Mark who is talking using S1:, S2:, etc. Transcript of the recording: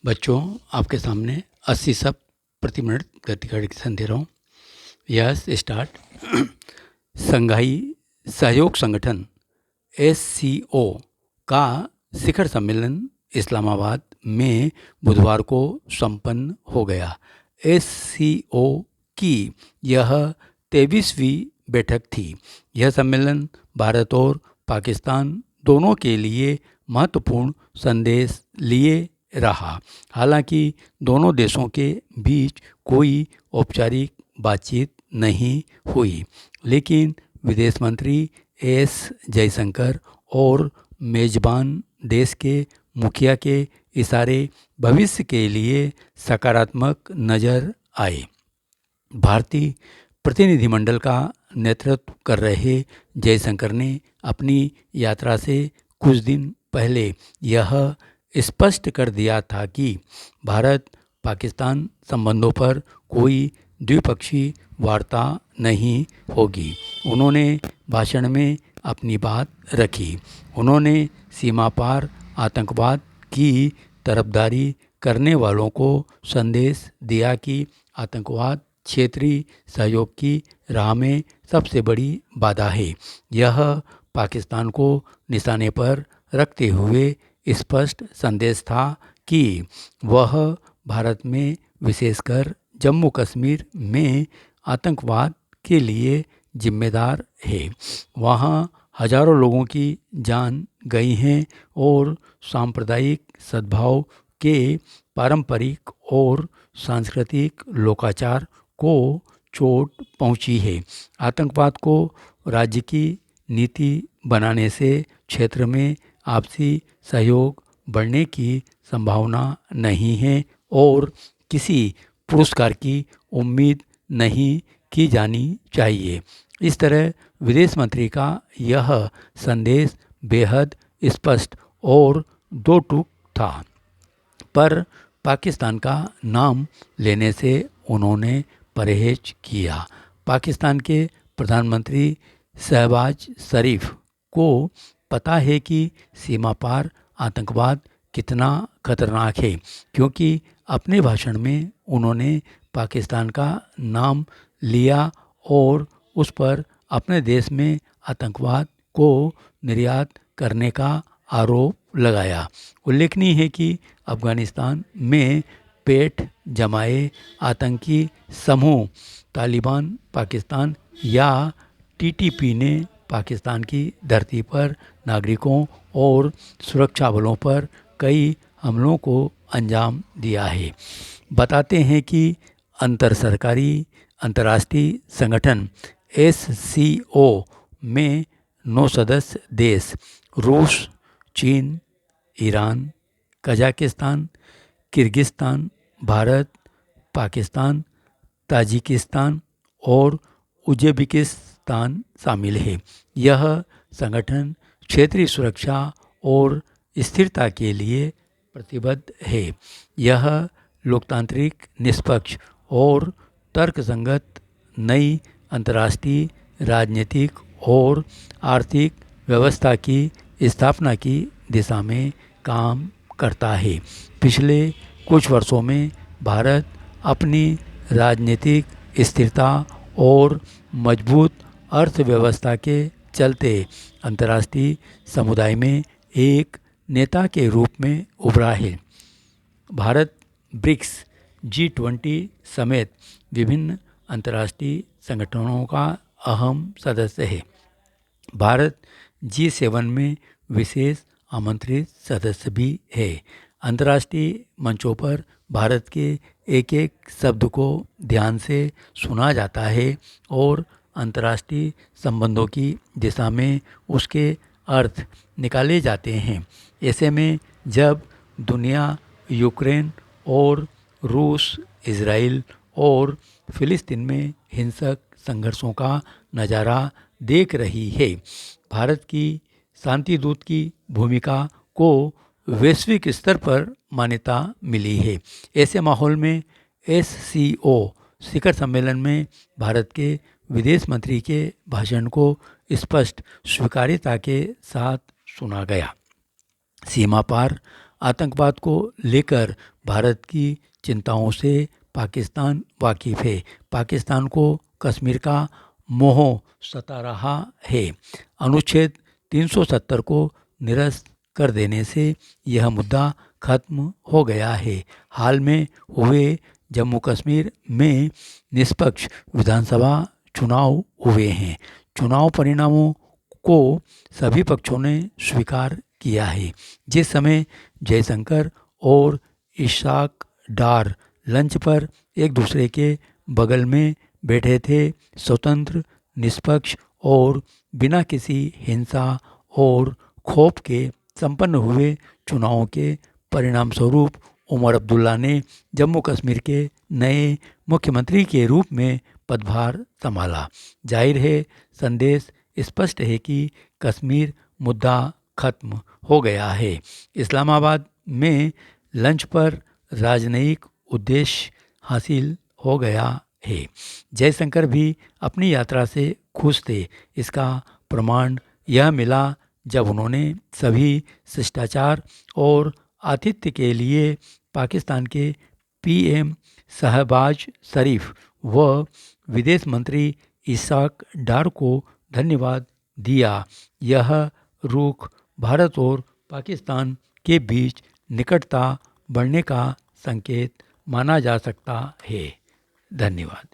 S1: बच्चों, आपके सामने 80 शब्द प्रति मिनट गति का डिक्शन दे रहा हूँ। Yes start. संघाई सहयोग संगठन SCO का शिखर सम्मेलन इस्लामाबाद में बुधवार को संपन्न हो गया। SCO की यह 23वीं बैठक थी। यह सम्मेलन भारत और पाकिस्तान दोनों के लिए महत्वपूर्ण संदेश लिए रहा। हालांकि दोनों देशों के बीच कोई औपचारिक बातचीत नहीं हुई, लेकिन विदेश मंत्री एस जयशंकर और मेजबान देश के मुखिया के इशारे भविष्य के लिए सकारात्मक नजर आए। भारतीय प्रतिनिधिमंडल का नेतृत्व कर रहे जयशंकर ने अपनी यात्रा से कुछ दिन पहले यह स्पष्ट कर दिया था कि भारत पाकिस्तान संबंधों पर कोई द्विपक्षीय वार्ता नहीं होगी। उन्होंने भाषण में अपनी बात रखी। उन्होंने सीमा पार आतंकवाद की तरफदारी करने वालों को संदेश दिया कि आतंकवाद क्षेत्रीय सहयोग की राह में सबसे बड़ी बाधा है। यह पाकिस्तान को निशाने पर रखते हुए स्पष्ट संदेश था कि वह भारत में विशेषकर जम्मू कश्मीर में आतंकवाद के लिए जिम्मेदार है। वहाँ हजारों लोगों की जान गई हैं और सांप्रदायिक सद्भाव के पारंपरिक और सांस्कृतिक लोकाचार को चोट पहुंची है। आतंकवाद को राज्य की नीति बनाने से क्षेत्र में आपसी सहयोग बढ़ने की संभावना नहीं है और किसी पुरस्कार की उम्मीद नहीं की जानी चाहिए। इस तरह विदेश मंत्री का यह संदेश बेहद स्पष्ट और दो टूक था, पर पाकिस्तान का नाम लेने से उन्होंने परहेज किया। पाकिस्तान के प्रधानमंत्री शहबाज शरीफ को पता है कि सीमा पार आतंकवाद कितना खतरनाक है, क्योंकि अपने भाषण में उन्होंने पाकिस्तान का नाम लिया और उस पर अपने देश में आतंकवाद को निर्यात करने का आरोप लगाया। उल्लेखनीय है कि अफगानिस्तान में पेट जमाए आतंकी समूह तालिबान पाकिस्तान या TTP ने पाकिस्तान की धरती पर नागरिकों और सुरक्षा बलों पर कई हमलों को अंजाम दिया है। बताते हैं कि अंतर्राष्ट्रीय संगठन SCO में 9 सदस्य देश रूस, चीन, Iran, Kazakhstan, Kyrgyzstan, Bharat, Pakistan, Tajikistan और उज्बेकिस्तान शामिल है। यह संगठन क्षेत्रीय सुरक्षा और स्थिरता के लिए प्रतिबद्ध है। यह लोकतांत्रिक, निष्पक्ष और तर्कसंगत नई अंतर्राष्ट्रीय राजनीतिक और आर्थिक व्यवस्था की स्थापना की दिशा में काम करता है। पिछले कुछ वर्षों में भारत अपनी राजनीतिक स्थिरता और मजबूत अर्थव्यवस्था के चलते अंतर्राष्ट्रीय समुदाय में एक नेता के रूप में उभरा है। भारत ब्रिक्स, G20 समेत विभिन्न अंतर्राष्ट्रीय संगठनों का अहम सदस्य है। भारत G7 में विशेष आमंत्रित सदस्य भी है। अंतर्राष्ट्रीय मंचों पर भारत के एक एक शब्द को ध्यान से सुना जाता है और अंतर्राष्ट्रीय संबंधों की दिशा में उसके अर्थ निकाले जाते हैं। ऐसे में जब दुनिया यूक्रेन और रूस, इजराइल और फिलिस्तीन में हिंसक संघर्षों का नज़ारा देख रही है, भारत की शांति दूत की भूमिका को वैश्विक स्तर पर मान्यता मिली है। ऐसे माहौल में SCO शिखर सम्मेलन में भारत के विदेश मंत्री के भाषण को स्पष्ट स्वीकार्यता के साथ सुना गया। सीमा पार आतंकवाद को लेकर भारत की चिंताओं से पाकिस्तान वाकिफ है। पाकिस्तान को कश्मीर का मोह सता रहा है। अनुच्छेद 370 को निरस्त कर देने से यह मुद्दा खत्म हो गया है। हाल में हुए जम्मू कश्मीर में निष्पक्ष विधानसभा चुनाव हुए हैं। चुनाव परिणामों को सभी पक्षों ने स्वीकार किया है। जिस समय जयशंकर और इशाक डार लंच पर एक दूसरे के बगल में बैठे थे, स्वतंत्र, निष्पक्ष और बिना किसी हिंसा और खौफ के संपन्न हुए चुनावों के परिणाम स्वरूप उमर अब्दुल्ला ने जम्मू कश्मीर के नए मुख्यमंत्री के रूप में पदभार संभाला। जाहिर है, संदेश स्पष्ट है कि कश्मीर मुद्दा खत्म हो गया है। इस्लामाबाद में लंच पर राजनयिक उद्देश्य हासिल हो गया है। जयशंकर भी अपनी यात्रा से खुश थे। इसका प्रमाण यह मिला जब उन्होंने सभी शिष्टाचार और आतिथ्य के लिए पाकिस्तान के पीएम शहबाज शरीफ व विदेश मंत्री इसाक डार को धन्यवाद दिया। यह रुख भारत और पाकिस्तान के बीच निकटता बढ़ने का संकेत माना जा सकता है। धन्यवाद।